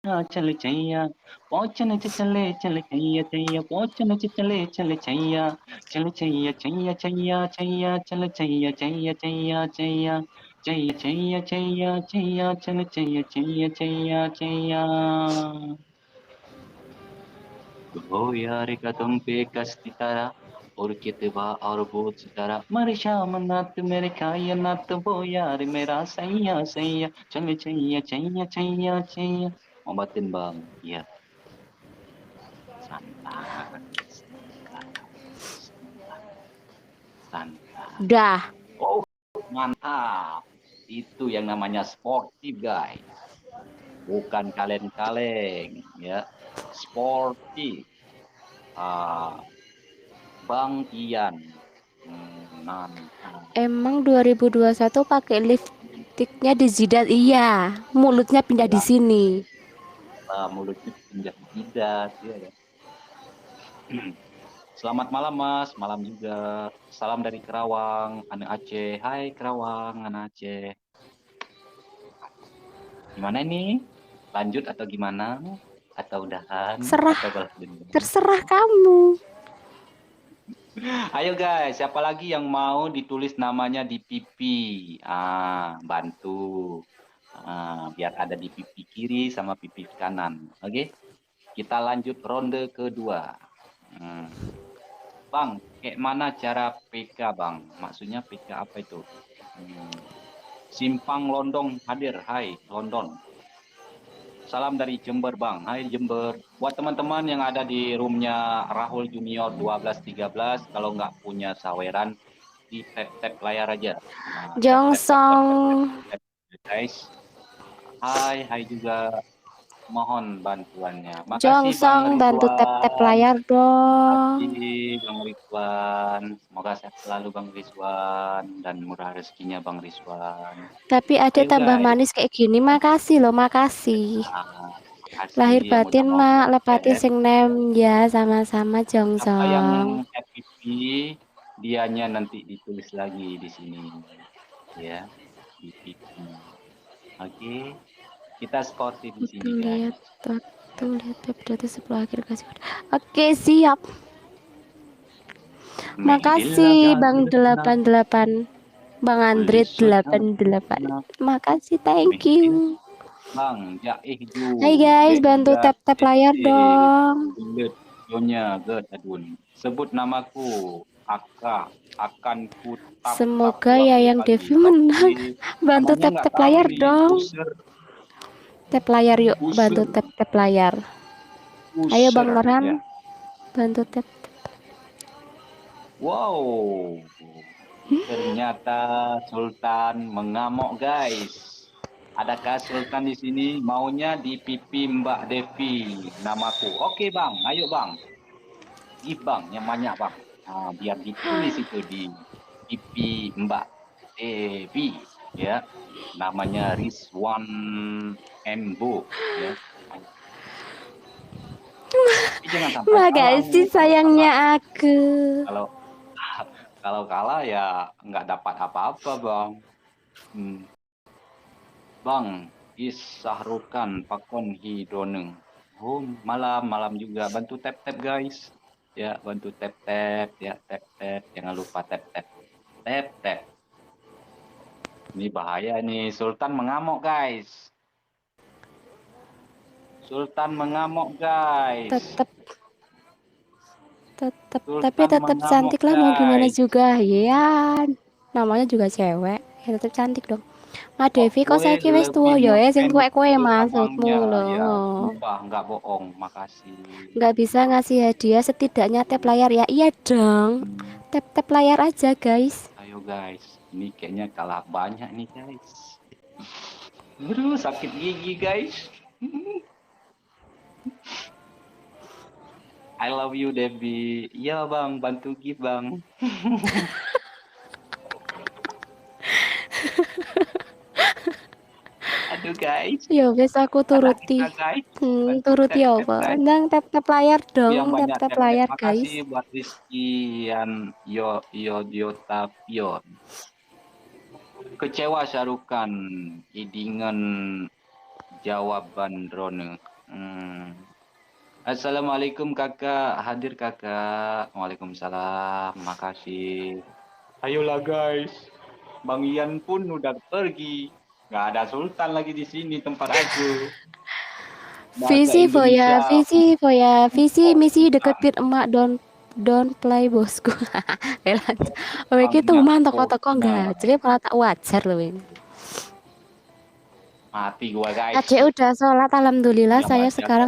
चल छैया पहुंचने से चले चल छैया छैया पहुंचने से चले चल छैया छैया छैया छैया चल छैया छैया छैया छैया छैया छैया छैया छैया चल छैया छैया छैया छैया हो यार कदम पे कश्ती तारा और कितबा और वो सितारा मर शाम नात मेरे खाया नात वो यार मेरा सैया सैया चल छैया छैया छैया Chaiyya obatin bang iya santai santai santai Dah. oh mantap itu yang namanya sportif guys bukan kaleng-kaleng ya sportif ah Bang Ian. Mantap. Emang 2021 pakai lipstiknya di jidat? Iya, mulutnya pindah di Ya, sini. mulutnya pindah jidat ya kan. Selamat malam Mas, malam juga. Salam dari Kerawang, Ane Aceh. Hai Kerawang, Ane Aceh. Gimana nih? Lanjut atau gimana? Atau udahan? Serah, Atau balas dendam? terserah kamu. Ayo guys, siapa lagi yang mau ditulis namanya di pipi? Bantu. Biar ada di pipi kiri sama pipi kanan. Oke? Kita lanjut ronde kedua. Hmm. Bang, kayak mana cara PK Bang? Maksudnya PK apa itu? Hmm. Simpang London hadir. Hai, London. Salam dari Jember Bang. Hai Jember. Buat teman-teman yang ada di roomnya Rahul Junior 1213, kalau nggak punya saweran, di tap-tap layar aja. Tap, tap, tap, tap, tap, tap, Jongsong, tap, tap, guys. Hai, hai juga. Mohon bantuannya. Makasih Bang Jongsong, bantu tap-tap Ridwan. layar dong. Makasih Bang Ridwan. Semoga sehat selalu Bang Ridwan dan murah rezekinya Bang Rizwan. Tapi ada Ayo tambah guys. manis kayak gini, makasih loh, makasih. Makasih Lahir yang udah batin mau mak, lepati tap. sing nem ya, sama-sama Apa yang Jongsong. FPP dianya nanti ditulis lagi di sini ya di pipi. Oke, kita sportif di sini guys. Waktu lihat web data sebelum akhir kasih. Oke, siap. Makasih Bang 88. Bang Andre 88. Makasih, thank you. Bang, jaihju, Hai guys, bantu beda tap-tap layar dong. bulet, nyonya, adun. Sebut namaku, akan ku tap Semoga ya yang berkali-kali. Devi menang. Oke, Bantu namanya nggak tap-tap tahu layar nih, dong. Tap layar yuk, bantu user, tap-tap layar. Ayo Bang user, Noran, ya. bantu tap. Wow, ternyata Sultan mengamuk guys. Adakah Sultan di sini maunya di pipi Mbak Devi namaku? Oke bang, ayo bang, give bang yang banyak bang. Biar ditulis itu di pipi Mbak Devi ya. Namanya Rizwan Embo ya. Tapi jangan sampai kalah Makasih nih. Kalau kalah, sayangnya aku. kalau kalau kalah ya nggak dapat apa-apa bang. Hmm. Bang, Isahrukan Pakon Hidroneng. Oh, malam juga. Bantu tap-tap guys. Ya, bantu tap-tap. Ya, tap-tap. Jangan lupa tap-tap. Tap-tap. Ini bahaya nih. Sultan mengamuk guys. Sultan mengamuk guys. Tetap tapi Sultan tetap mengamuk cantik lah, mau gimana guys. juga ya, namanya juga cewek ya, tetap cantik dong. Mas Kok Devi kok gue saiki wis lebih tuwa ya, sing ngefans tuwek-tuwek ke maksudmu abangnya lho. ya. Sumpah, nggak bohong. Makasih. Nggak bisa ngasih hadiah, setidaknya tap layar ya. Iya dong, tap layar aja guys. Ayo guys, ini kayaknya kalah banyak nih guys. Aduh, sakit gigi guys. I love you Debbie. Iya bang, bantu give bang. Aduh guys, Ya wis aku kalah turuti. kita guys. Bantu Turuti tap tap apa? guys. Ndang tap layar dong, Yang banyak tap tap tap. layar guys. Makasih buat Rizky yang Yotapion. Kecewa Syarukan idingan jawaban drone. Assalamualaikum kakak, hadir kakak. Waalaikumsalam, makasih. Ayolah guys, Bang Ian pun udah pergi. Nggak ada Sultan lagi di sini tempat aku. Bahasa Indonesia. visi misi deketin emak don play bosku. Oke gitu Enggak, mah oh, toko-toko nah, enggak. Jadi malah tak wajar loh ini. mati gua guys. Aceh udah sholat, alhamdulillah Yang saya mati sekarang apa?